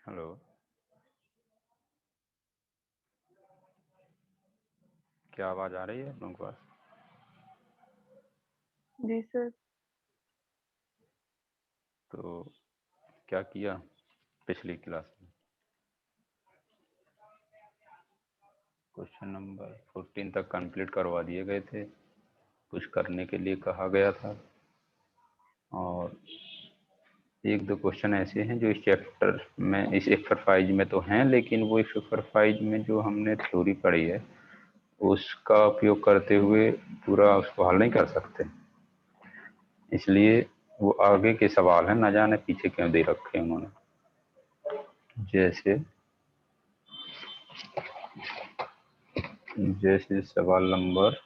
Hello. क्या आवाज़ आ रही है आप लोगों के पास? जी सर। तो क्या किया पिछली क्लास में? क्वेश्चन नंबर 14 तक कंप्लीट करवा दिए गए थे। कुछ करने के लिए कहा गया था और एक दो क्वेश्चन ऐसे हैं जो इस चैप्टर में, इस एक्सरसाइज में तो हैं, लेकिन वो एक्सरसाइज में जो हमने थ्योरी पढ़ी है उसका उपयोग करते हुए पूरा उसको हल नहीं कर सकते। इसलिए वो आगे के सवाल हैं, न जाने पीछे क्यों दे रखे हैं उन्होंने। जैसे जैसे सवाल नंबर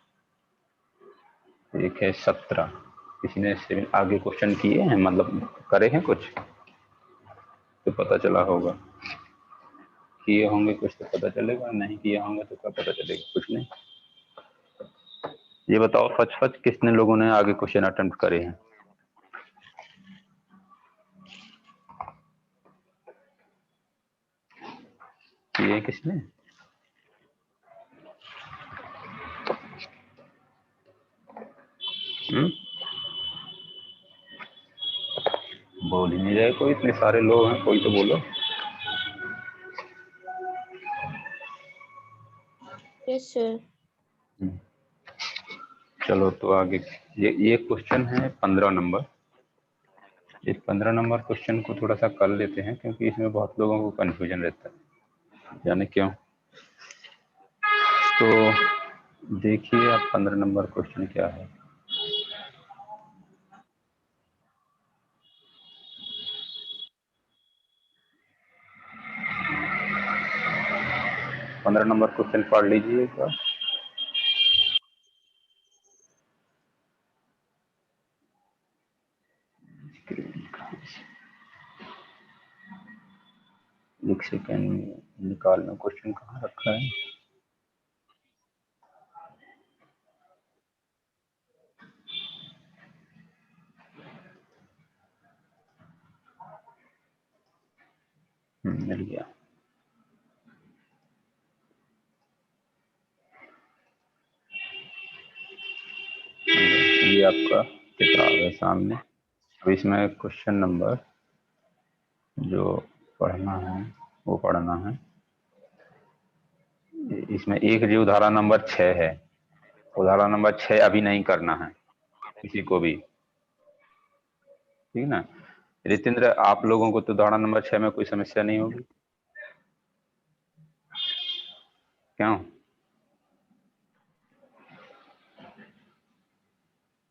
एक है 17। किसी ने इससे आगे क्वेश्चन किए हैं, मतलब करे हैं कुछ तो पता चला होगा। किए होंगे कुछ तो पता चलेगा, नहीं किए होंगे तो क्या पता चलेगा, कुछ नहीं। ये बताओ सच सच कितने लोगों ने आगे क्वेश्चन अटेम्प्ट करे हैं? किए किसने? बोल ही नहीं रहे कोई, इतने सारे लोग हैं, कोई तो बोलो। Yes sir. हम्म, चलो तो आगे। ये क्वेश्चन है 15 नंबर। इस 15 नंबर क्वेश्चन को थोड़ा सा कर लेते हैं क्योंकि इसमें बहुत लोगों को कंफ्यूजन रहता है, जाने क्यों। तो देखिए आप 15 नंबर क्वेश्चन क्या है। पंद्रह नंबर क्वेश्चन पढ़ लीजिए एक बार। एक सेकेंड में निकालना, क्वेश्चन कहाँ रखा है। मिल गया। ये आपका किताब है सामने। अब इसमें क्वेश्चन नंबर जो पढ़ना है वो पढ़ना है। इसमें एक जो उदाहरण नंबर 6 है, उदाहरण नंबर 6 अभी नहीं करना है किसी को भी, ठीक है ना। रितेंद्र, आप लोगों को तो उदाहरण नंबर 6 में कोई समस्या नहीं होगी? क्यों?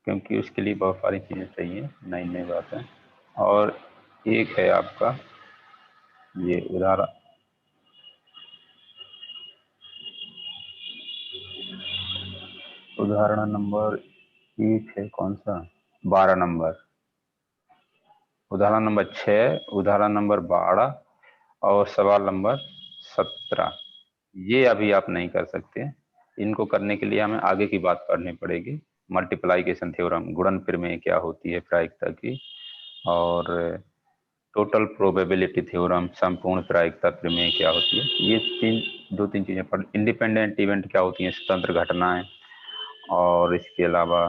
क्योंकि उसके लिए बहुत सारी चीज़ें चाहिए, नई नई बात है। और एक है आपका ये उदाहरण नंबर एक है कौन सा, 12 नंबर, उदाहरण नंबर 6, उदाहरण नंबर 12 और सवाल नंबर 17। ये अभी आप नहीं कर सकते। इनको करने के लिए हमें आगे की बात करनी पड़ेगी। मल्टीप्लाइकेशन थ्योरम, गुणन प्रमेय क्या होती है प्रायिकता की, और टोटल प्रोबेबिलिटी थ्योरम, संपूर्ण प्रायिकता प्रमेय क्या होती है, ये दो तीन चीजें पढ़। इंडिपेंडेंट इवेंट क्या होती है, स्वतंत्र घटनाएं। और इसके अलावा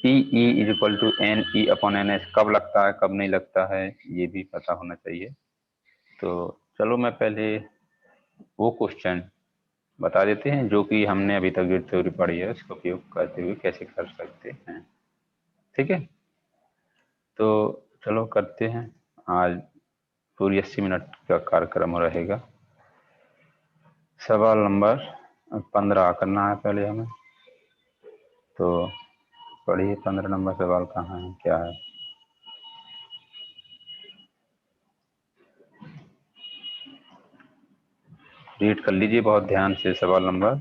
P E is equal to N E upon N S कब लगता है कब नहीं लगता है, ये भी पता होना चाहिए। तो चलो मैं पहले वो क्वेश्चन बता देते हैं जो कि हमने अभी तक जो थ्योरी पढ़ी है उसका उपयोग करते हुए कैसे कर सकते हैं, ठीक है। तो चलो करते हैं। आज पूरी 80 मिनट का कार्यक्रम रहेगा। सवाल नंबर 15 करना है पहले हमें। तो पढ़िए 15 नंबर सवाल कहाँ है, क्या है। रीड कर लीजिए बहुत ध्यान से सवाल नंबर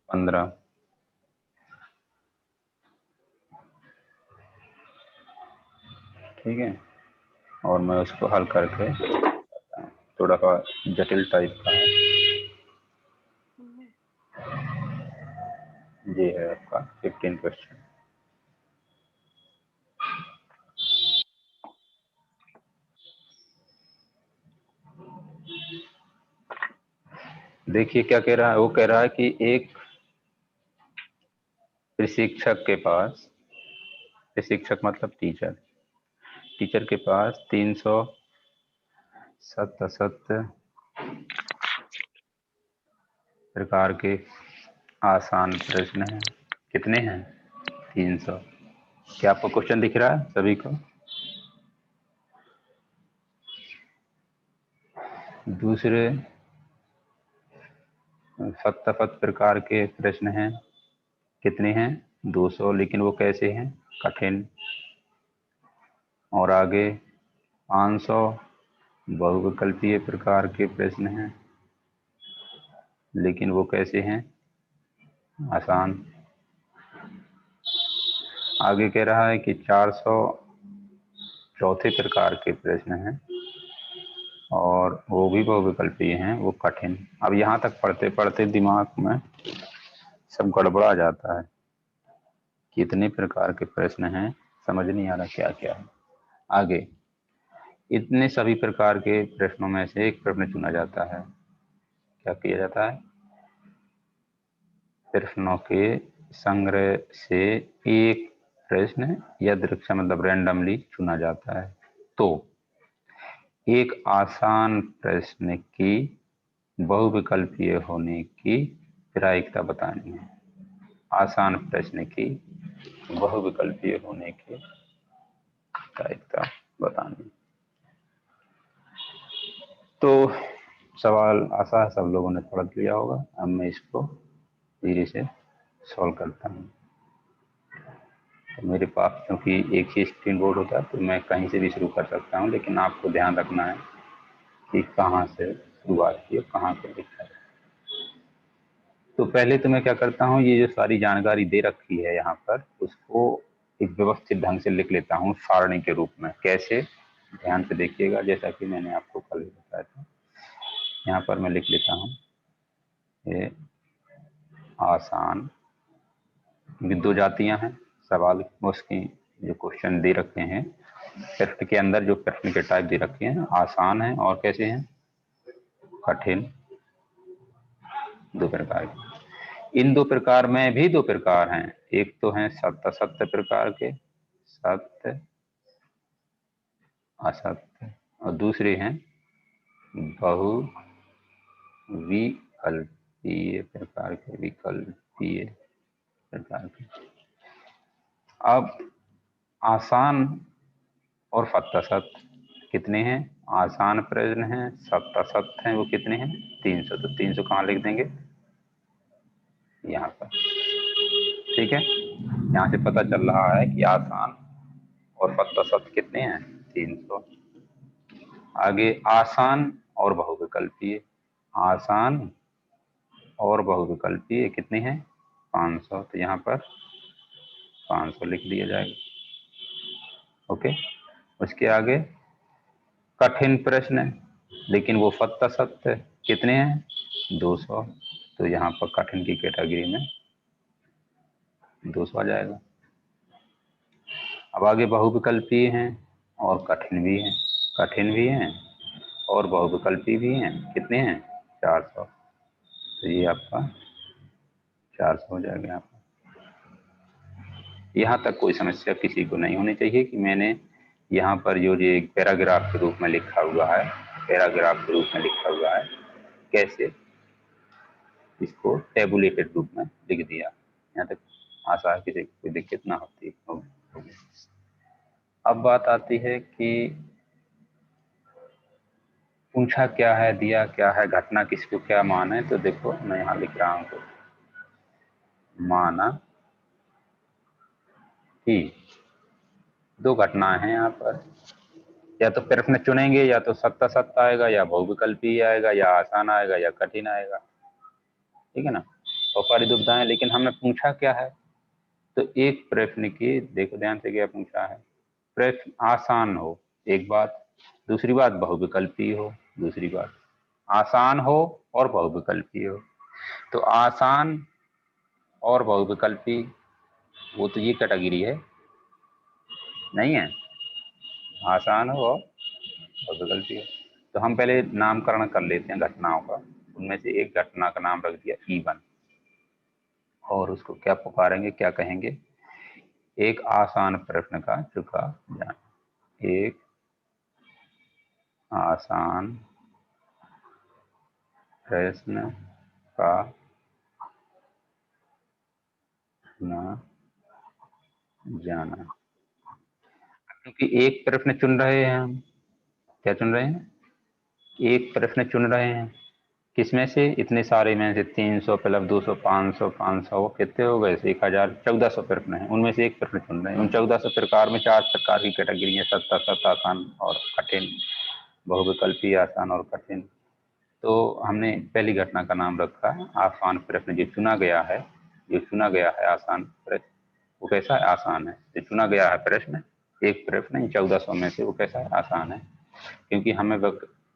15। ठीक है, और मैं उसको हल करके थोड़ा सा जटिल टाइप का है। ये है आपका 15 क्वेश्चन। देखिए क्या कह रहा है, वो कह रहा है कि एक प्रशिक्षक के पास, प्रशिक्षक मतलब टीचर, टीचर के पास 377 प्रकार के आसान प्रश्न हैं। कितने हैं? 300। क्या आपको क्वेश्चन दिख रहा है सभी को? दूसरे 77 प्रकार के प्रश्न हैं। कितने हैं? 200। लेकिन वो कैसे हैं? कठिन। और आगे 500 बहुविकल्पीय प्रकार के प्रश्न हैं, लेकिन वो कैसे हैं? आसान। आगे कह रहा है कि 400 चौथे प्रकार के प्रश्न हैं और वो भी बहुविकल्पीय हैं, वो कठिन। अब यहाँ तक पढ़ते पढ़ते दिमाग में सब गड़बड़ा जाता है। कितने प्रकार के प्रश्न हैं, समझ नहीं आ रहा क्या क्या है। आगे इतने सभी प्रकार के प्रश्नों में से एक प्रश्न चुना जाता है। क्या किया जाता है? प्रश्नों के संग्रह से एक प्रश्न यादृच्छिक मतलब रैंडमली चुना जाता है। तो एक आसान प्रश्न की बहुविकल्पीय होने की प्रायिकता बतानी है। आसान प्रश्न की बहुविकल्पीय होने की प्रायिकता बतानी। तो सवाल आसान, सब लोगों ने पढ़ लिया होगा। अब मैं इसको धीरे से सॉल्व करता हूँ। तो मेरे पास क्योंकि एक ही स्क्रीन बोर्ड होता है तो मैं कहीं से भी शुरू कर सकता हूँ, लेकिन आपको ध्यान रखना है कि कहाँ से शुरुआत की और कहाँ पे लिखा है। तो पहले तो मैं क्या करता हूँ, ये जो सारी जानकारी दे रखी है यहाँ पर, उसको एक व्यवस्थित ढंग से लिख लेता हूँ सारणी के रूप में। कैसे? ध्यान से देखिएगा, जैसा कि मैंने आपको कल बताया था। यहाँ पर मैं लिख लेता हूँ ये आसान, क्योंकि दो जातियां हैं सवाल उसकी, जो क्वेश्चन दे रखे हैं प्रश्न के अंदर, जो प्रश्न के टाइप दे रखे हैं, आसान है और कैसे हैं? कठिन। दो प्रकार के। इन दो प्रकार में भी दो प्रकार हैं। एक तो हैं सत्य सत्य प्रकार के, सत्य असत्य, और दूसरे हैं बहुविकल्पीय प्रकार के, विकल्पीय प्रकार के। अब आसान और सत्य सत्य कितने हैं? आसान प्रश्न हैं, सत्य सत्य हैं, वो कितने हैं? 300। तो 300 कहाँ लिख देंगे? यहाँ पर। ठीक है, यहाँ से पता चल रहा है कि आसान और सत्य सत्य कितने हैं? 300। आगे आसान और बहुविकल्पीय, आसान और बहुविकल्पीय कितने हैं? 500। तो यहाँ पर 500 लिख दिया जाएगा। ओके। उसके आगे कठिन प्रश्न है, लेकिन वो सत्य सत्य कितने हैं? 200। तो यहाँ पर कठिन की कैटेगरी में 200 आ जाएगा। अब आगे बहुविकल्पीय हैं और कठिन भी हैं, कठिन भी हैं और बहुविकल्पी भी हैं। कितने हैं? 400। तो ये आपका 400 हो जाएगा। यहाँ पर यहाँ तक कोई समस्या किसी को नहीं होनी चाहिए कि मैंने यहाँ पर जो ये एक पैराग्राफ के रूप में लिखा हुआ है, पैराग्राफ के रूप में लिखा हुआ है, कैसे इसको टेबुलेटेड रूप में लिख दिया। यहाँ तक आशा है किसी को कोई दिक्कत ना होती होगी। अब बात आती है कि पूछा क्या है, दिया क्या है, घटना किसको क्या मान है। तो देखो मैं यहाँ लिख रहा हूँ, तो माना कि दो घटनाएं हैं यहाँ पर, या तो प्रश्न चुनेंगे, या तो सत्ता सत्ता आएगा, या बहुविकल्पी आएगा, या आसान आएगा, या कठिन आएगा। ठीक है ना, बहुत सारी दुविधाएं। लेकिन हमने पूछा क्या है, तो एक प्रश्न की देखो ध्यान से क्या पूछा है। प्रश्न आसान हो, एक बात। दूसरी बात बहुविकल्पी हो, दूसरी बात। आसान हो और बहुविकल्पी हो। तो आसान और बहुविकल्पी, वो तो ये कैटेगरी है नहीं है। आसान हो और बहुविकल्पी हो। तो हम पहले नामकरण कर लेते हैं घटनाओं का। उनमें से एक घटना का नाम रख दिया E1 और उसको क्या पुकारेंगे, क्या कहेंगे? एक आसान प्रश्न का चुका जाना। एक आसान प्रश्न का चुना जाना। क्योंकि एक प्रश्न चुन रहे हैं हम, क्या चुन रहे हैं? एक प्रश्न चुन रहे हैं। किसमें से? इतने सारे में से 300 प्लस 200 500 500 कितने हो गए? 1000 1400 प्रश्न है, उनमें से एक प्रश्न चुन रहे हैं। उन 1400 प्रकार में 4 प्रकार की कैटेगरी है, सत्ता सत्ता आसान और कठिन, बहुविकल्पी, आसान और कठिन। तो हमने पहली घटना का नाम रखा है आसान प्रश्न। जो चुना गया है, जो चुना गया है आसान प्रश्न, वो कैसा है? आसान है। जो चुना गया है प्रश्न, एक प्रश्न 1400 में से, वो कैसा है? आसान है। क्योंकि हमें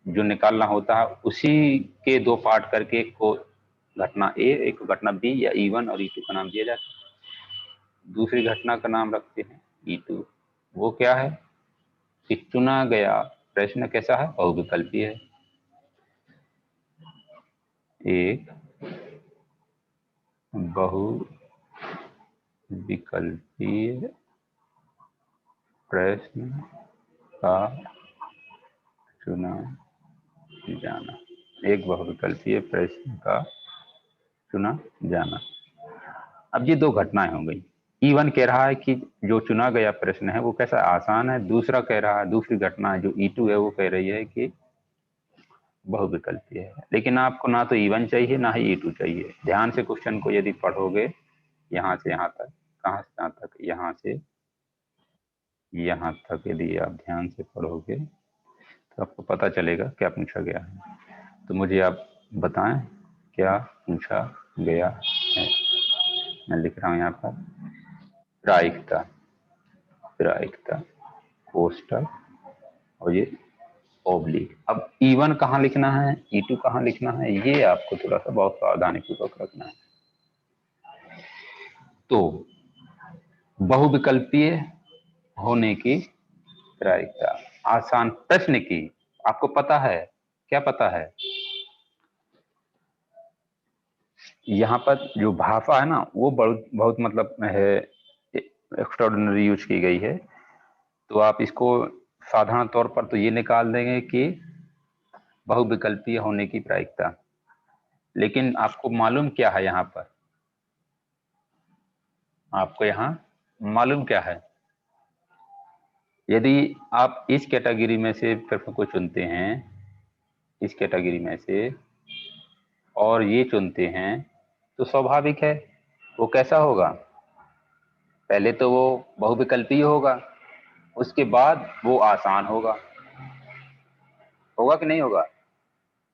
जो निकालना होता है उसी के दो पार्ट करके एक को घटना ए, एक को घटना बी या E1 और E2 का नाम दिया जाता है। दूसरी घटना का नाम रखते हैं E2। वो क्या है कि चुना गया प्रश्न कैसा है? बहुविकल्पी है। एक बहुविकल्पीय प्रश्न का चुना जाना। एक बहुविकल्पीय प्रश्न का चुना जाना। अब ये दो घटनाएं हो गई। E1 कह रहा है कि जो चुना गया प्रश्न है वो कैसा? आसान है। दूसरा कह रहा है, दूसरी घटना है जो E2 है, वो कह रही है कि बहुविकल्पीय है। लेकिन आपको ना तो E1 चाहिए ना ही E2 चाहिए। ध्यान से क्वेश्चन को यदि पढ़ोगे, यहाँ से यहाँ तक, कहाँ से कहाँ तक, यहाँ से यहाँ तक यदि आप ध्यान से पढ़ोगे तो आपको पता चलेगा क्या पूछा गया है। तो मुझे आप बताएं क्या पूछा गया है। मैं लिख रहा हूँ यहाँ पर प्रायिकता, प्रायिकता कोष्टक और ये ओब्लिक। अब E1 कहाँ लिखना है, E2 कहाँ लिखना है, ये आपको थोड़ा सा बहुत सावधानी पूर्वक रखना है। तो बहुविकल्पीय होने की प्रायिकता, आसान प्रश्न की, आपको पता है, क्या पता है? यहाँ पर जो भाषा है ना, वो बहुत बहुत मतलब है एक्स्ट्राऑर्डिनरी यूज की गई है। तो आप इसको साधारण तौर पर तो ये निकाल देंगे कि बहुविकल्पीय होने की प्रायिकता। लेकिन आपको मालूम क्या है यहाँ पर? आपको यहाँ मालूम क्या है? यदि आप इस कैटेगरी में से प्रश्न को चुनते हैं, इस कैटेगरी में से, और ये चुनते हैं, तो स्वाभाविक है वो कैसा होगा? पहले तो वो बहुविकल्पीय होगा, उसके बाद वो आसान होगा। होगा कि नहीं होगा?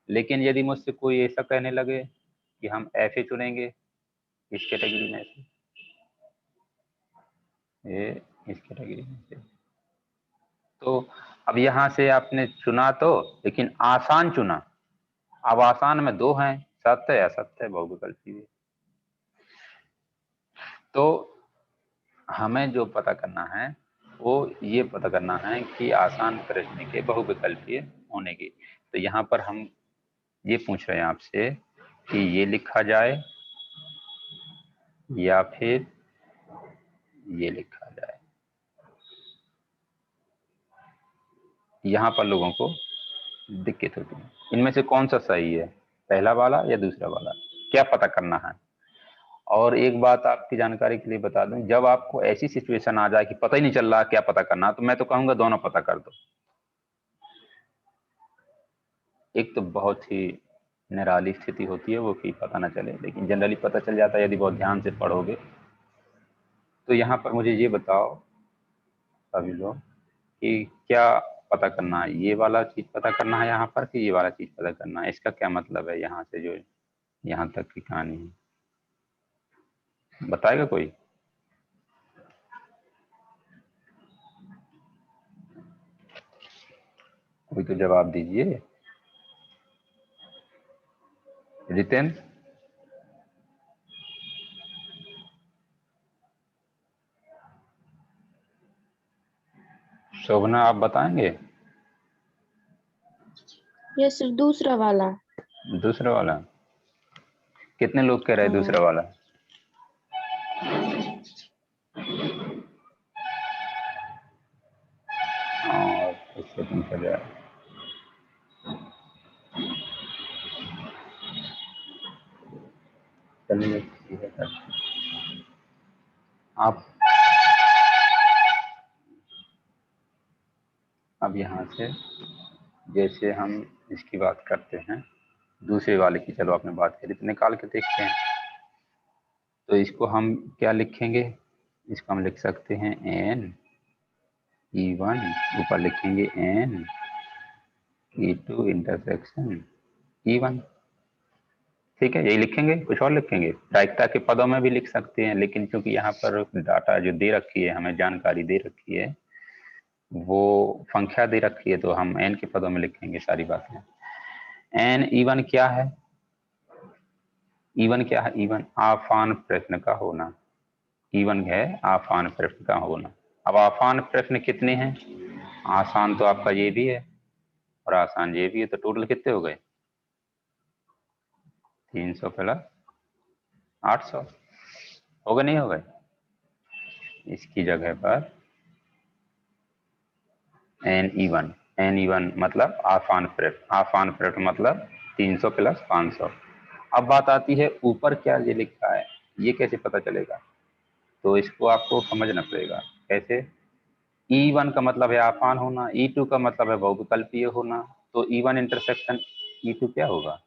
लेकिन यदि मुझसे कोई ऐसा कहने लगे कि हम ऐसे चुनेंगे इस कैटेगरी में से, ये इस कैटेगरी में से, तो अब यहाँ से आपने चुना तो, लेकिन आसान चुना। अब आसान में दो हैं, सत्य या असत्य, बहुविकल्पी है। तो हमें जो पता करना है वो ये पता करना है कि आसान प्रश्न के बहुविकल्पीय होने की। तो यहाँ पर हम ये पूछ रहे हैं आपसे कि ये लिखा जाए या फिर ये लिखा जाए। यहाँ पर लोगों को दिक्कत होती है, इनमें से कौन सा सही है, पहला वाला या दूसरा वाला, क्या पता करना है। और एक बात आपकी जानकारी के लिए बता दूं, जब आपको ऐसी सिचुएशन आ जाए कि पता ही नहीं चल रहा क्या पता करना, तो मैं तो कहूंगा दोनों पता कर दो। एक तो बहुत ही निराली स्थिति होती है वो कि पता ना चले, लेकिन जनरली पता चल जाता है यदि बहुत ध्यान से पढ़ोगे। तो यहाँ पर मुझे ये बताओ सभी लोग कि क्या पता करना है, ये वाला चीज पता करना है यहाँ पर कि ये वाला चीज पता करना है? इसका क्या मतलब है यहाँ से जो यहाँ तक की कहानी है, बताएगा कोई? कोई तो जवाब दीजिए। रितेन, शोभना, आप बताएंगे? ये सिर्फ दूसरा वाला। दूसरा वाला कितने लोग कह रहे हैं दूसरा वाला? और इससे पूछा जाए चलिए ठीक है सर। आप अब यहाँ से जैसे हम इसकी बात करते हैं दूसरे वाले की, चलो आपने बात करी तो निकाल के देखते हैं। तो इसको हम क्या लिखेंगे? इसको हम लिख सकते हैं एन E1, ऊपर लिखेंगे एन E2 इंटरसेक्शन E1। ठीक है, यही लिखेंगे, कुछ और लिखेंगे? प्रायिकता के पदों में भी लिख सकते हैं, लेकिन क्योंकि यहाँ पर डाटा जो दे रखी है, हमें जानकारी दे रखी है, वो संख्या दे रखी है, तो हम एन के पदों में लिखेंगे सारी बातें। एन E1 क्या है? E1 क्या है? E1 आसान प्रश्न का होना। E1 है आसान प्रश्न का होना। अब आसान प्रश्न कितने हैं? आसान तो आपका ये भी है और आसान ये भी है, तो टोटल कितने हो गए? 300 प्लस 800 हो गए, नहीं हो गए? इसकी जगह पर एन E1 मतलब आसान प्रश्न मतलब 300 प्लस 500। अब बात आती है ऊपर क्या ये लिखा है, ये कैसे पता चलेगा? तो इसको आपको समझना पड़ेगा। कैसे? E1 का मतलब है आसान होना, E2 का मतलब है बहुविकल्पीय होना, तो E1 इंटरसेक्शन E2 क्या होगा?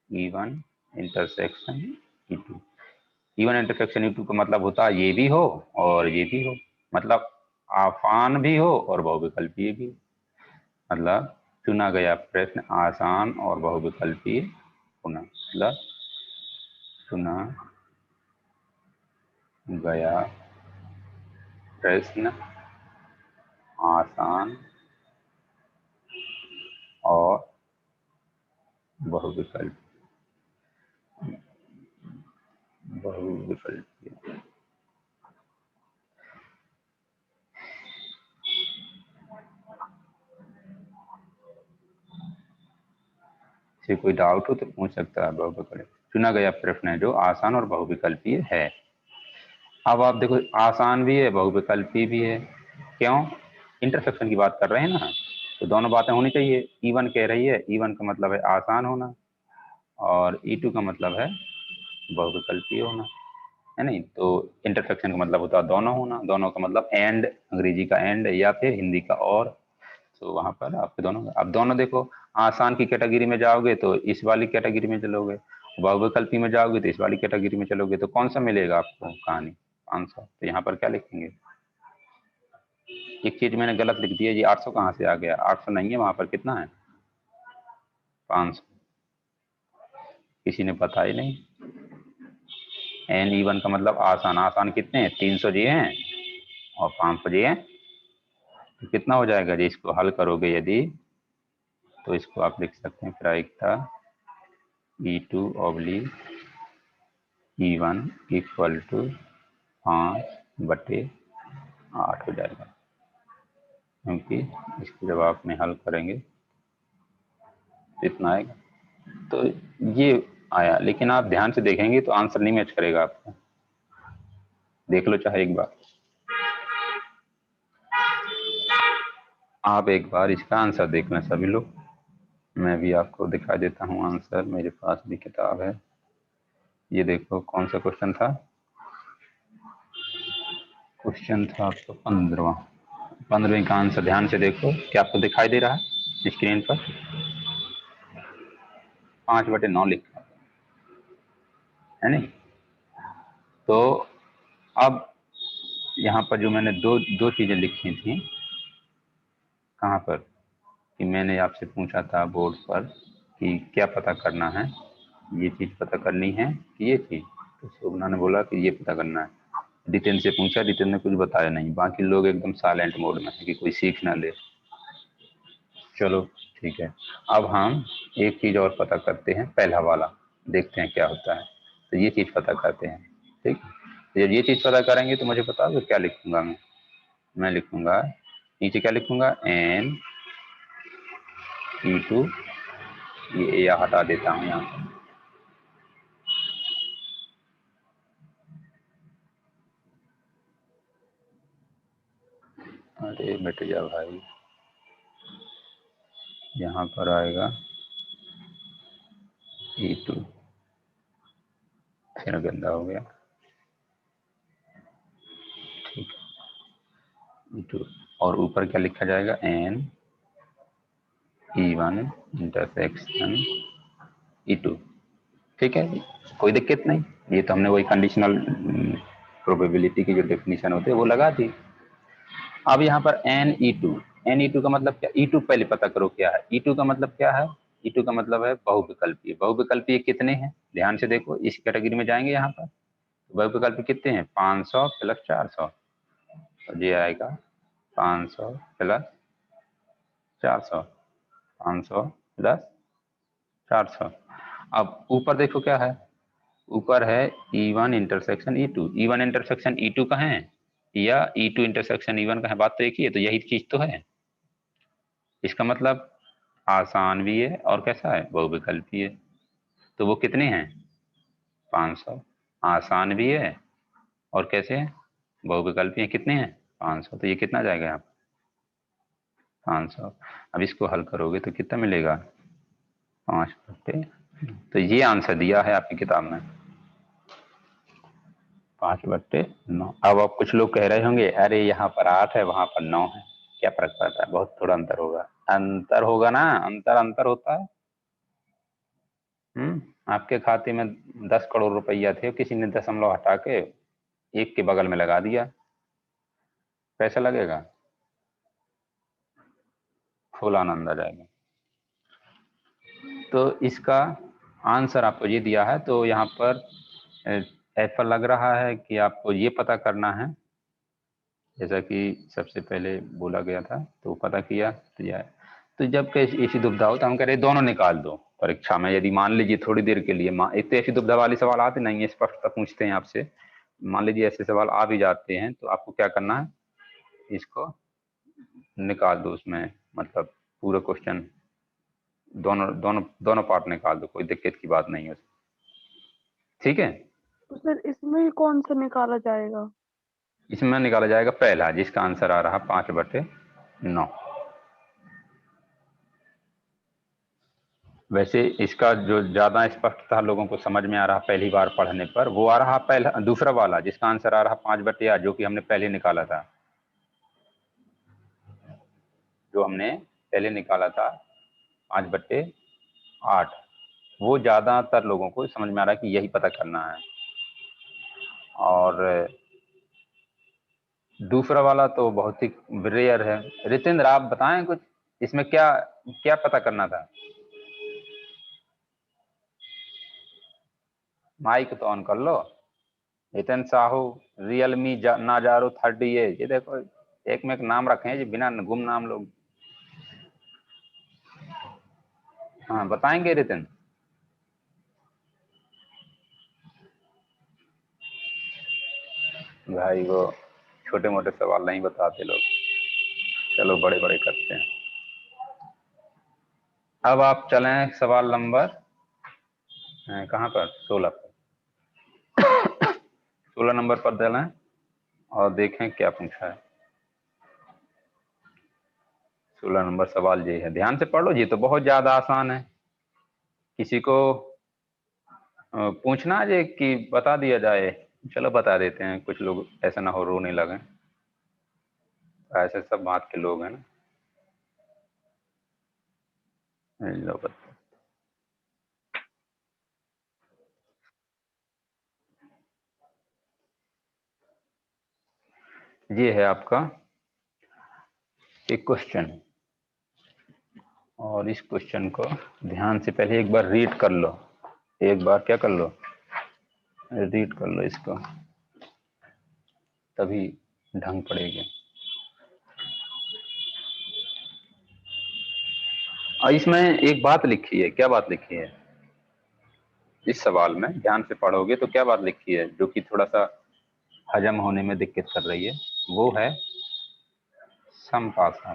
E1 intersection E2। E1 intersection E2 का मतलब होता है ये भी हो और ये भी हो, मतलब आसान भी हो और बहुविकल्पीय भी। मतलब चुना गया प्रश्न आसान और बहुविकल्पीय होना, मतलब चुना गया प्रश्न आसान और बहुविकल्पीय। से कोई डाउट हो तो पूछ सकता है। बहुविकल्पीय चुना गया प्रश्न है जो आसान और बहुविकल्पीय है। अब आप देखो आसान भी है बहुविकल्पीय भी है, क्यों? इंटरसेक्शन की बात कर रहे हैं ना, तो दोनों बातें होनी चाहिए। E1 कह रही है, E1 का मतलब है आसान होना और E2 का मतलब है बहुविकल्पीय होना, है नहीं? तो इंटरसेक्शन का मतलब होता है दोनों होना, दोनों का मतलब एंड, अंग्रेजी का एंड या फिर हिंदी का और। तो वहां पर आपके दोनों, अब दोनों देखो, आसान की कैटेगरी में जाओगे तो इस वाली कैटेगरी में चलोगे, बहुविकल्पी में जाओगे तो इस वाली कैटेगरी में चलोगे, तो कौन सा मिलेगा आपको कहानी? 500। तो यहाँ पर क्या लिखेंगे? एक चीज मैंने गलत लिख दिया, ये 800 कहाँ से आ गया? 800 नहीं है वहां पर, कितना है? 500। किसी ने पता ही नहीं। एन E1 का मतलब आसान, आसान कितने हैं? 300 जी हैं और 500 जी हैं, तो कितना हो जाएगा जी? इसको हल करोगे यदि तो इसको आप लिख सकते हैं प्रायिकता E2 oblique E1 equal to 5/8 हो जाएगा, क्योंकि इसको जब आप में हल करेंगे तो इतना आएगा। तो ये आया, लेकिन आप ध्यान से देखेंगे तो आंसर नहीं मैच करेगा आपको। देख लो चाहे एक बार, आप एक बार इसका आंसर देखना सभी लोग। मैं भी आपको दिखा देता हूँ आंसर, मेरे पास भी किताब है। ये देखो कौन सा क्वेश्चन था? क्वेश्चन था आपका 15वें का आंसर। ध्यान से देखो, क्या आपको दिखाई दे रहा है स्क्रीन पर? 5/9 लिखा है नहीं? तो अब यहाँ पर जो मैंने दो दो चीजें लिखी थी, कहाँ पर कि मैंने आपसे पूछा था बोर्ड पर कि क्या पता करना है, ये चीज पता करनी है कि ये चीज, तो शोभना ने बोला कि ये पता करना है। जितेंद्र से पूछा, जितेंद्र ने कुछ बताया नहीं, बाकी लोग एकदम साइलेंट मोड में है कि कोई सीख ना ले। चलो ठीक है, अब हम एक चीज और पता करते हैं, पहला वाला देखते हैं क्या होता है। तो ये चीज पता करते हैं, ठीक? तो जब ये चीज पता करेंगे तो मुझे पता है क्या लिखूंगा मैं लिखूंगा नीचे क्या लिखूंगा? एन E2 ये या हटा देता हूँ यहाँ। अरे मिट जा भाई, यहाँ पर आएगा E2, फिर गंदा हो गया। ठीक है, E2 और ऊपर क्या लिखा जाएगा, N E1 इंटरसेक्शन E2। ठीक है, कोई दिक्कत नहीं। ये तो हमने वही कंडीशनल प्रोबेबिलिटी की जो डेफिनेशन होती है वो लगा दी। अब यहाँ पर NE2 का मतलब क्या, E2 पहले पता करो क्या है। E2 का मतलब क्या है, E2 का मतलब है बहुविकल्पीय। बहुविकल्पीय कितने हैं, ध्यान से देखो, इस कैटेगरी में जाएंगे। यहाँ पर बहुविकल्पीय कितने हैं, 500 प्लस 400, तो ये आएगा 500 प्लस 400, 500 प्लस 400। अब ऊपर देखो क्या है, ऊपर है E1 intersection E2। E1 intersection E2 का है या E2 इंटरसेक्शन E1 का है, बात तो एक ही है, तो यही चीज तो है। इसका मतलब आसान भी है और कैसा है, बहुविकल्पी है। तो वो कितने हैं, 500। आसान भी है और कैसे है, बहुविकल्पी है। कितने हैं, 500। तो ये कितना जाएगा यहाँ, 500। अब इसको हल करोगे तो कितना मिलेगा, 5/, तो ये आंसर दिया है आपकी किताब में, 5/9। अब कुछ लोग कह रहे होंगे अरे यहाँ पर 8 है वहां पर 9 है, क्या फर्क पड़ता है, बहुत थोड़ा अंतर होगा। अंतर होगा ना, अंतर होता है। आपके खाते में 10 करोड़ रुपया थे, किसी ने दशमलव हटा के एक के बगल में लगा दिया, पैसा लगेगा, फुल आनंद आ जाएगा। तो इसका आंसर आपको ये दिया है। तो यहाँ पर ऐसा लग रहा है कि आपको ये पता करना है, जैसा कि सबसे पहले बोला गया था, तो पता किया तो यह है। तो जब ऐसी दुविधा हो तो हम कह रहे दोनों निकाल दो परीक्षा में। यदि मान लीजिए थोड़ी देर के लिए, एक तो ऐसी दुविधा वाली सवाल आते नहीं है, स्पष्टता पूछते हैं आपसे, मान लीजिए ऐसे सवाल आ भी जाते हैं, तो आपको क्या करना है, इसको निकाल दो उसमें, मतलब पूरा क्वेश्चन दोनों दोनों दोनों पार्ट निकाल दो, कोई दिक्कत की बात नहीं है। ठीक है, तो सर इसमें कौन सा निकाला जाएगा? इसमें निकाला जाएगा पहला, जिसका आंसर आ रहा 5/9। वैसे इसका जो ज्यादा स्पष्टता लोगों को समझ में आ रहा पहली बार पढ़ने पर, वो आ रहा पहला, दूसरा वाला, जिसका आंसर आ रहा 5/8, जो कि हमने पहले निकाला था, जो हमने पहले निकाला था 5/8, वो ज्यादातर लोगों को समझ में आ रहा है कि यही पता करना है। और दूसरा वाला तो बहुत ही रेयर है। रितेंद्र आप बताएं कुछ, इसमें क्या क्या पता करना था। माइक तो ऑन कर लो। हितेन साहू, रियलमी नाजारो 30A, ये देखो एक में एक नाम रखे हैं जी, बिना गुम नाम लोग। हाँ बताएंगे रितेन। भाई वो छोटे मोटे सवाल नहीं बताते लोग, चलो बड़े बड़े करते हैं। अब आप चलें सवाल नंबर कहाँ पर, 16 पर। 16 नंबर पर चलें और देखें क्या पूछा है। 16 नंबर सवाल ये है, ध्यान से पढ़ लो, ये तो बहुत ज्यादा आसान है। किसी को पूछना है कि बता दिया जाए, चलो बता देते हैं, कुछ लोग ऐसा ना हो रोने लगे, ऐसे सब बात के लोग हैं ना। लो बता, ये है आपका एक क्वेश्चन, और इस क्वेश्चन को ध्यान से पहले एक बार रीड कर लो, एक बार क्या कर लो, रीड कर लो इसको, तभी ढंग पड़ेगी। और इसमें एक बात लिखी है, क्या बात लिखी है इस सवाल में, ध्यान से पढ़ोगे तो क्या बात लिखी है जो कि थोड़ा सा हजम होने में दिक्कत कर रही है, वो है समपासा।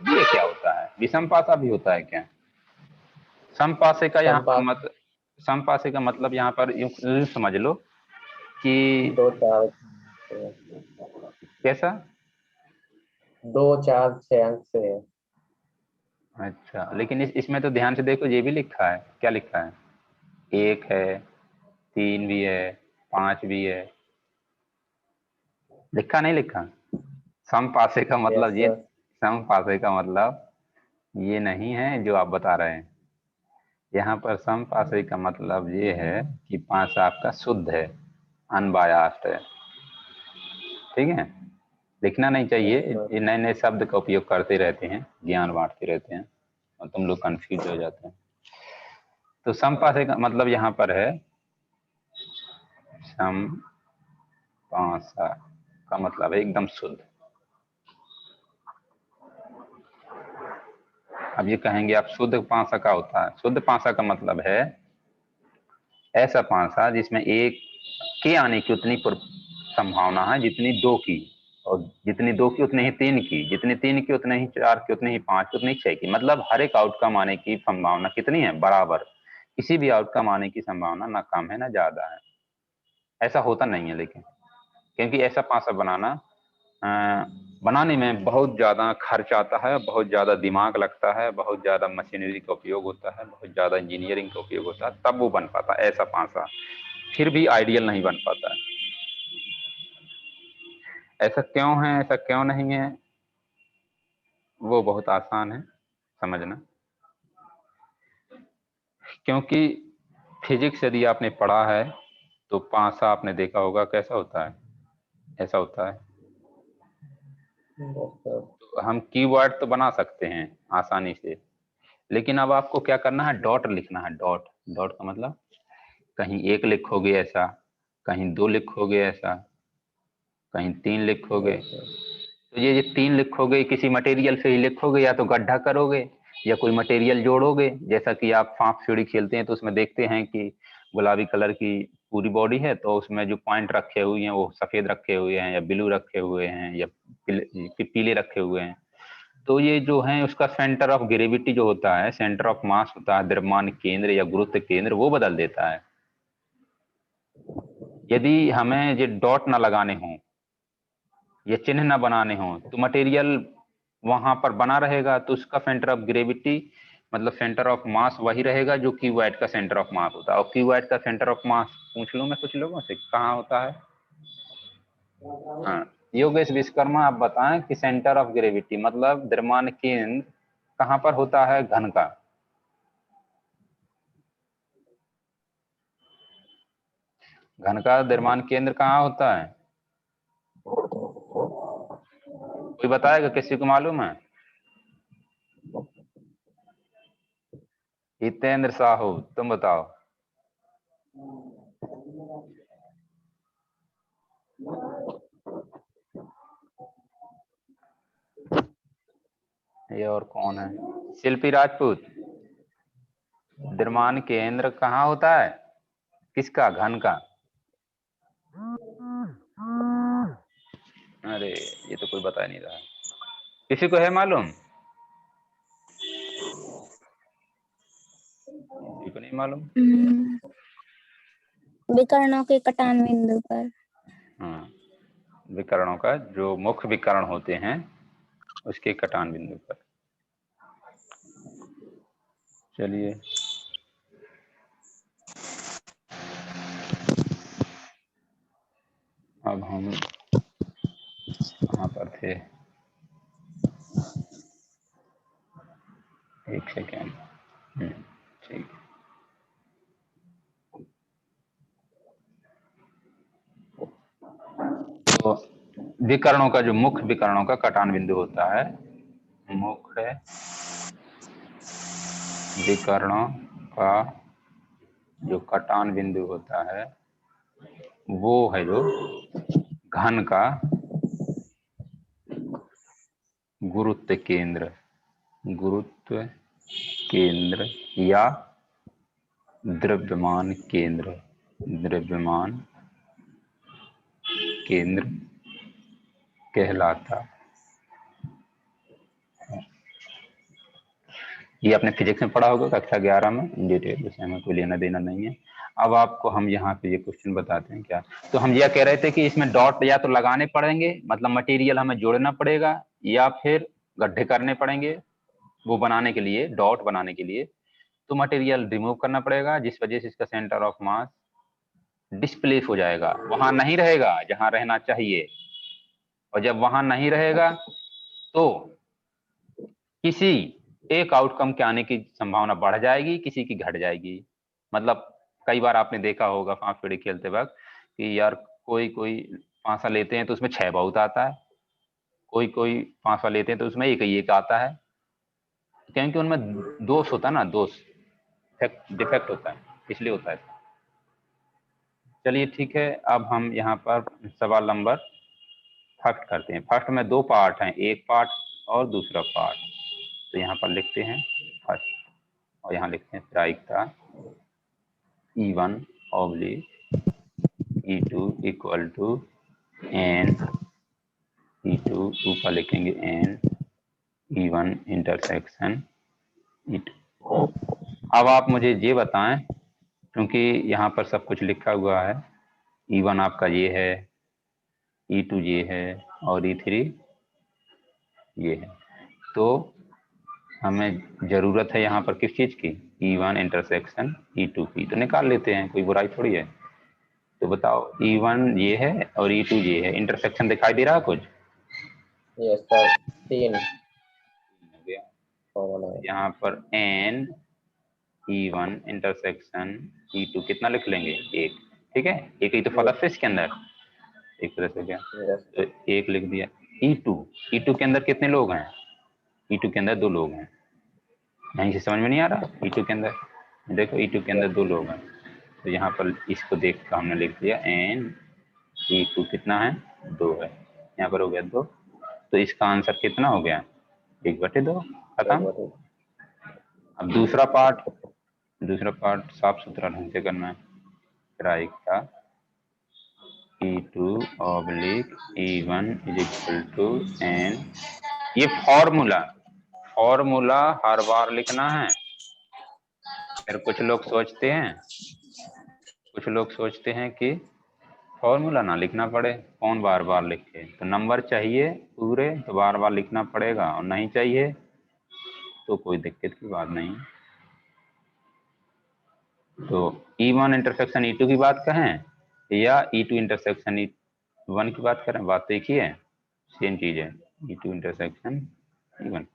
ये क्या होता है, विषम पासा भी होता है क्या, समपासे का यहाँ पर समपास समपासे का मतलब यहाँ पर यूं समझ लो कि 2 4 कैसा। 2 4 6 अंक से है। अच्छा, लेकिन इसमें तो ध्यान से देखो, ये भी लिखा है, क्या लिखा है, 1 है, 3 भी है, 5 भी है, लिखा नहीं लिखा। समपासे का यस मतलब ये, सर। समपासे का मतलब ये नहीं है जो आप बता रहे हैं। यहाँ पर समपासे का मतलब ये है कि पासा आपका शुद्ध है, अनबायास्ड है, ठीक है। लिखना नहीं चाहिए, यस सर। ये नए नए शब्द का उपयोग करते रहते हैं, ज्ञान बांटते रहते हैं और तुम लोग कंफ्यूज हो जाते हैं। तो समपासे का मतलब यहाँ पर है, समपासा का मतलब है एकदम शुद्ध। अब ये कहेंगे आप शुद्ध पासा का होता है, शुद्ध पासा का मतलब है ऐसा पासा जिसमें एक के आने की उतनी संभावना है जितनी दो की, और जितनी दो की उतनी ही तीन की, जितनी तीन की उतने ही चार की, उतनी ही पांच की, उतनी ही छह की। मतलब हर एक आउटकम आने की संभावना कितनी है, बराबर। किसी भी आउटकम आने की संभावना ना कम है ना ज्यादा है। ऐसा होता नहीं है लेकिन, क्योंकि ऐसा पासा बनाने में बहुत ज्यादा खर्च आता है, बहुत ज्यादा दिमाग लगता है, बहुत ज्यादा मशीनरी का उपयोग होता है, बहुत ज्यादा इंजीनियरिंग का उपयोग होता है, तब वो बन पाता है ऐसा पासा। फिर भी आइडियल नहीं बन पाता है। ऐसा क्यों है, ऐसा क्यों नहीं है, वो बहुत आसान है समझना। क्योंकि फिजिक्स यदि आपने पढ़ा है तो पासा आपने देखा होगा कैसा होता है, ऐसा होता है। Yes sir. तो हम कीवर्ड तो बना सकते हैं आसानी से, लेकिन अब आपको क्या करना है, डॉट लिखना है। डॉट, डॉट का मतलब कहीं एक लिखोगे ऐसा, कहीं दो लिखोगे ऐसा, कहीं तीन लिखोगे। Yes sir. तो ये तीन लिखोगे किसी मटेरियल से ही लिखोगे, या तो गड्ढा करोगे या कोई मटेरियल जोड़ोगे। जैसा कि आप सांप सीढ़ी खेलते हैं तो उसमें देखते हैं कि गुलाबी कलर की पूरी बॉडी है, तो उसमें जो पॉइंट रखे हुए हैं वो सफेद रखे हुए हैं या ब्लू रखे हुए हैं या पीले रखे हुए हैं। तो ये जो है उसका सेंटर ऑफ ग्रेविटी जो होता है, सेंटर ऑफ मास होता है, द्रव्यमान केंद्र या गुरुत्व केंद्र, वो बदल देता है। यदि हमें ये डॉट ना लगाने हों, ये चिन्ह ना बनाने हों, तो मटेरियल वहां पर बना रहेगा, तो उसका सेंटर ऑफ ग्रेविटी मतलब सेंटर ऑफ मास वही रहेगा जो क्यूबॉइड का सेंटर ऑफ मास होता है। और क्यूबॉइड का सेंटर ऑफ मास पूछ लूं मैं कुछ लोगों से कहाँ होता है। हाँ, योगेश विश्वकर्मा आप बताएं कि सेंटर ऑफ ग्रेविटी मतलब द्रव्यमान केंद्र कहाँ पर होता है घन का। घन का द्रव्यमान केंद्र कहाँ होता है, कोई बताएगा, किसी को मालूम है। हितेंद्र साहू तुम बताओ। ये और कौन है, शिल्पी राजपूत। द्रव्यमान केंद्र कहाँ होता है, किसका, घन का। अरे ये तो कोई बता नहीं रहा, किसी को है मालूम, किसी को नहीं मालूम। विकर्णों के कटान बिंदु पर। हाँ, विकर्णों का जो मुख्य विकर्ण होते हैं उसके कटान बिंदु पर। चलिए अब हम कहाँ पर थे, एक सेकेंड। ठीक, तो विकर्णों का जो मुख्य विकर्णों का कटान बिंदु होता है, मुख्य विकर्णों का जो कटान बिंदु होता है वो है जो घन का गुरुत्व केंद्र, गुरुत्व केंद्र या द्रव्यमान केंद्र, द्रव्यमान केंद्र कहलाता। ये आपने फिजिक्स में पढ़ा होगा कक्षा 11 में इन डिटेल, उससे हमें कोई लेना देना नहीं है। अब आपको हम यहाँ पे ये क्वेश्चन बताते हैं क्या। तो हम यह कह रहे थे कि इसमें डॉट या तो लगाने पड़ेंगे, मतलब मटेरियल हमें जोड़ना पड़ेगा, या फिर गड्ढे करने पड़ेंगे वो बनाने के लिए, डॉट बनाने के लिए। तो मटेरियल रिमूव करना पड़ेगा, जिस वजह से इसका सेंटर ऑफ मास डिस्प्लेस हो जाएगा, वहां नहीं रहेगा जहां रहना चाहिए। और जब वहां नहीं रहेगा तो किसी एक आउटकम के आने की संभावना बढ़ जाएगी, किसी की घट जाएगी। मतलब कई बार आपने देखा होगा फांस सीढ़ी खेलते वक्त कि यार कोई कोई फांसा लेते हैं तो उसमें 6 बहुत आता है, कोई कोई फांसा लेते हैं तो उसमें एक ही एक आता है, क्योंकि उनमें दोष होता है ना, दोष डिफेक्ट होता है, इसलिए होता है। चलिए ठीक है, अब हम यहाँ पर सवाल नंबर फर्स्ट करते हैं। फर्स्ट में 2 पार्ट हैं, एक पार्ट और दूसरा पार्ट। तो यहाँ पर लिखते हैं फर्स्ट और यहाँ लिखते हैं प्रायिकता E1 oblique E2 equal to n E2, ऊपर लिखेंगे n E1 इंटरसेक्शन E2। अब आप मुझे ये बताएं, क्योंकि यहाँ पर सब कुछ लिखा हुआ है, E1 आपका ये है, E2 ये है और E3 ये है, तो हमें जरूरत है यहाँ पर किस चीज की, E1 इंटरसेक्शन E2 की। तो निकाल लेते हैं, कोई बुराई थोड़ी है। तो बताओ E1 ये है और E2 ये है, इंटरसेक्शन दिखाई दे रहा है कुछ? यस सर, 3 हो गया। कॉमन है। यहाँ पर n E1 इंटरसेक्शन E2 कितना लिख लेंगे, 1। ठीक है, एक ही तो फलक है इसके अंदर, एक तरह से क्या, यस तो 1 लिख दिया। E2 के अंदर कितने लोग हैं, E2 के अंदर 2 लोग हैं। यहीं से समझ में नहीं आ रहा, E2 के अंदर देखो, E2 के अंदर 2 लोग हैं। तो यहाँ पर इसको देख कर हमने लिख दिया n E2 कितना है, 2 है। यहाँ पर हो गया 2, तो इसका आंसर कितना हो गया, 1/2 खत्म। अब दूसरा पार्ट साफ सुथरा ढंग से करना है। प्रायिकता E2 oblique E1 is equal to n, ये फॉर्मूला हर बार लिखना है। फिर कुछ लोग सोचते हैं कि फॉर्मूला ना लिखना पड़े, कौन बार बार लिखे। तो नंबर चाहिए पूरे तो बार बार लिखना पड़ेगा, और नहीं चाहिए तो कोई दिक्कत की बात नहीं। तो E1 इंटरसेक्शन E2 की बात कहें या E2 इंटरसेक्शन E1 की बात करें, बात तो एक ही है, सेम चीज है, E2 इंटरसेक्शन E1।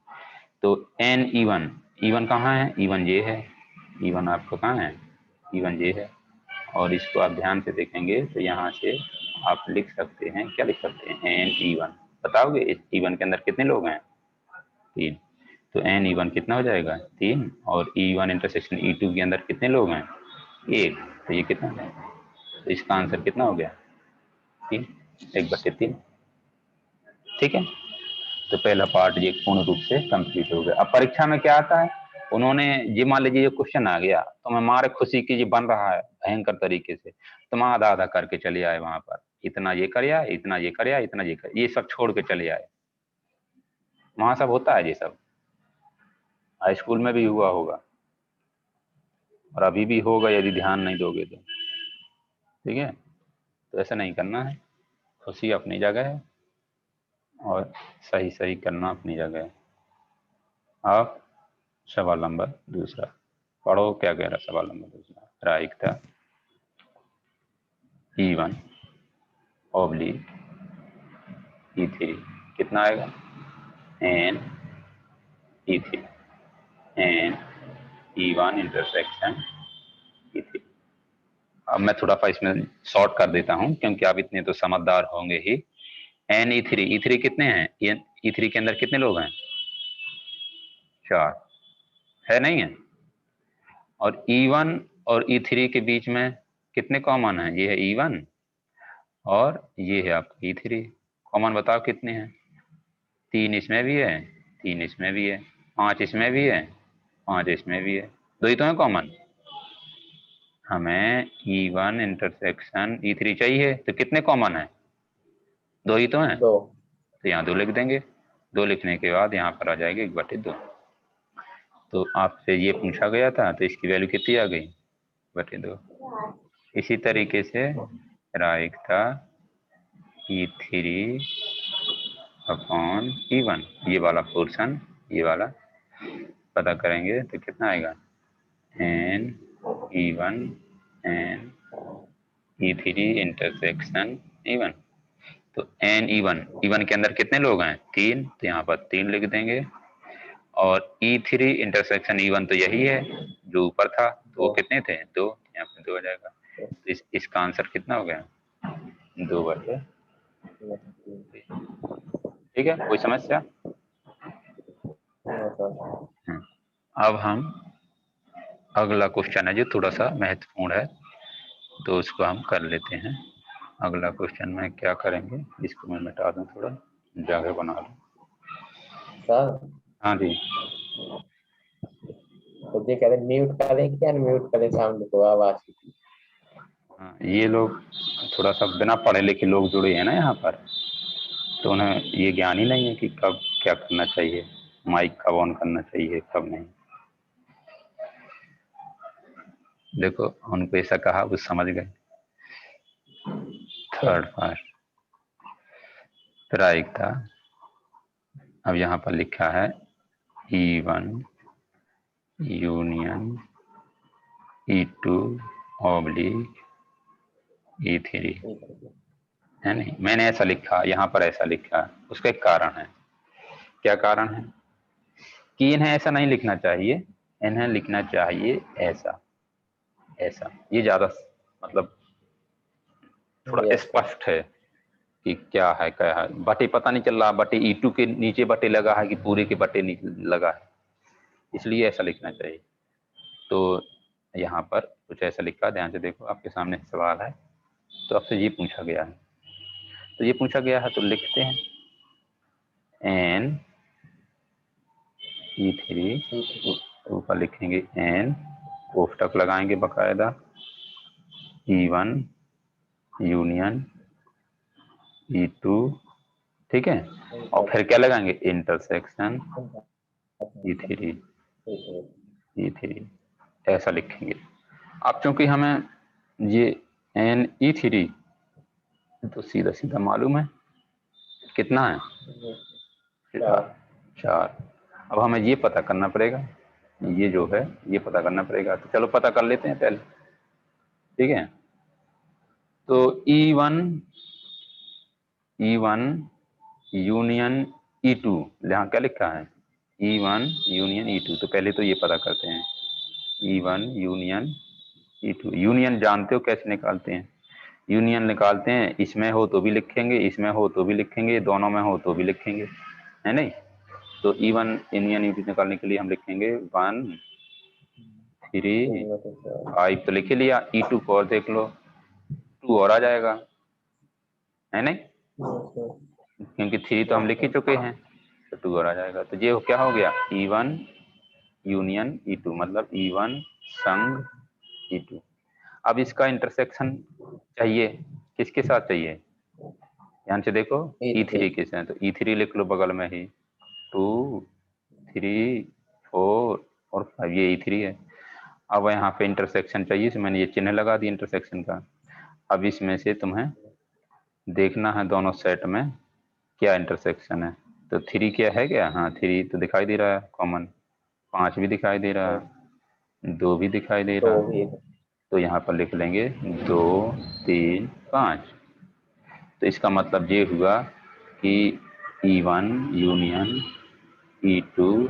तो n E1 कहाँ है, E1 ये है, E1 आपका कहाँ है, E1 ये है। और इसको आप ध्यान से देखेंगे तो यहाँ से आप लिख सकते हैं, क्या लिख सकते हैं, n E1। बताओगे इस E1 के अंदर कितने लोग हैं, 3। तो n E1 कितना हो जाएगा, 3। और E1 इंटरसेक्शन E2 के अंदर कितने लोग हैं, 1। तो ये कितना है, तो इसका आंसर कितना हो गया, 3, 1/3। ठीक है, तो पहला पार्ट ये पूर्ण रूप से कंप्लीट हो गया। अब परीक्षा में क्या आता है, उन्होंने ये मान लीजिए ये क्वेश्चन आ गया तो मैं मारे खुशी की, ये बन रहा है भयंकर तरीके से, तो मैं आधा आधा करके चले आए वहां पर, इतना ये कर आए, इतना ये कर आए, इतना ये कर, ये सब छोड़ के चले आए। वहां सब होता है ये सब, हाई स्कूल में भी हुआ होगा और अभी भी होगा यदि ध्यान नहीं दोगे तो। ठीक है, तो ऐसा नहीं करना है, खुशी अपनी जगह है और सही सही करना अपनी जगह है। अब सवाल नंबर दूसरा पढ़ो, क्या कह रहा सवाल नंबर दूसरा। प्रायिकता E1 ऑब्लिक E3 कितना आएगा, n E3 n E1 intersection E3। अब मैं थोड़ा सा इसमें शॉर्ट कर देता हूं क्योंकि आप इतने तो समझदार होंगे ही। n E3 कितने हैं, E3 के अंदर कितने लोग हैं, 4 है, नहीं है। और E1 और E3 के बीच में कितने कॉमन हैं, ये है E1 और ये है आपका E3। कॉमन बताओ कितने हैं, 3 इसमें भी है, 3 इसमें भी है, 5 इसमें भी है, 5 इसमें भी है, 2 ही तो है कॉमन। हमें E1 इंटरसेक्शन E3 चाहिए, तो कितने कॉमन है, 2 ही तो हैं। 2 तो यहाँ 2 लिख देंगे, 2 लिखने के बाद यहाँ पर आ जाएगा 1/2। तो आपसे ये पूछा गया था, तो इसकी वैल्यू कितनी आ गई, बटे 2। इसी तरीके से प्रायिकता E3 अपॉन E1, ये वाला पोर्शन, ये वाला पता करेंगे तो कितना आएगा, n E1 n E3 intersection E1। तो n E1 के अंदर कितने लोग हैं, 3, तो यहाँ पर 3 लिख देंगे। और E3 इंटरसेक्शन E1 तो यही है जो ऊपर था, तो वो कितने थे, 2, यहाँ पे 2 हो जाएगा। तो इसका आंसर कितना हो गया, 2/2। ठीक है, कोई समस्या? अब हम अगला क्वेश्चन है जो थोड़ा सा महत्वपूर्ण है, तो उसको हम कर लेते हैं। अगला क्वेश्चन में क्या करेंगे, इसको मैं मिटा दूं, थोड़ा जगह बना लूं। सर हाँ जी, तो ये कह रहे म्यूट करें क्या अनम्यूट करें साउंड को, आवाज की? हाँ, ये लोग थोड़ा सा बिना पढ़े लिखे लोग जुड़े हैं ना यहाँ पर, तो उन्हें ये ज्ञान ही नहीं है कि कब क्या करना चाहिए, माइक कब ऑन करना चाहिए कब नहीं। देखो उनको ऐसा कहा, वो समझ गए। थर्ड पार्ट प्रायिकता, अब यहाँ पर लिखा है E1 union E2 oblique E3 है नहीं, मैंने ऐसा लिखा, यहाँ पर ऐसा लिखा, उसका एक कारण है। क्या कारण है कि इन्हें ऐसा नहीं लिखना चाहिए, इन्हें लिखना चाहिए ऐसा, ऐसा। ये ज्यादा मतलब थोड़ा स्पष्ट है कि क्या है क्या है। बटे पता नहीं चल रहा, बटे E2 के नीचे बटे लगा है कि पूरे के बटे नीचे लगा है, इसलिए ऐसा लिखना चाहिए। तो यहाँ पर कुछ ऐसा लिखा, ध्यान से देखो, आपके सामने सवाल है, तो आपसे ये पूछा गया है, तो ये पूछा गया है तो लिखते हैं n E3, ऊपर लिखेंगे n, कोष्टक लगाएंगे बकायदा, E1 यूनियन E2, ठीक है, और फिर क्या लगाएंगे, इंटरसेक्शन E3, ऐसा लिखेंगे। अब चूंकि हमें ये n E3 तो सीधा सीधा मालूम है कितना है, 4। अब हमें ये पता करना पड़ेगा, ये जो है ये पता करना पड़ेगा, तो चलो पता कर लेते हैं पहले, ठीक है। तो E1 यूनियन E2, यहाँ क्या लिखा है, E1 यूनियन E2, तो पहले तो ये पता करते हैं, E1 यूनियन E2। यूनियन जानते हो कैसे निकालते हैं, यूनियन निकालते हैं, इसमें हो तो भी लिखेंगे, इसमें हो तो भी लिखेंगे, दोनों में हो तो भी लिखेंगे, है नहीं। तो E1 यूनियन E2 निकालने के लिए हम लिखेंगे 1 3 5, तो लिख लिया। E2 को और देख लो, 2 और आ जाएगा, है नहीं, क्योंकि 3 तो हम लिख ही चुके हैं, तो 2 और आ जाएगा। तो ये क्या हो गया, E1 यूनियन E2, मतलब E1 संग E2। अब इसका इंटरसेक्शन चाहिए, किसके साथ चाहिए, ध्यान से देखो, E3 के साथ, तो E3 लिख लो बगल में ही, 2 3 4 और 5, ये E3 है। अब यहाँ पे इंटरसेक्शन चाहिए, तो मैंने ये चिन्ह लगा दिया इंटरसेक्शन का। अब इसमें से तुम्हें देखना है दोनों सेट में क्या इंटरसेक्शन है। तो 3 क्या है, क्या, हाँ 3 तो दिखाई दे रहा है कॉमन, 5 भी दिखाई दे रहा है, 2 भी दिखाई दे रहा है, तो यहाँ पर लिख लेंगे 2 3 5। तो इसका मतलब ये हुआ कि E1 यूनियन E2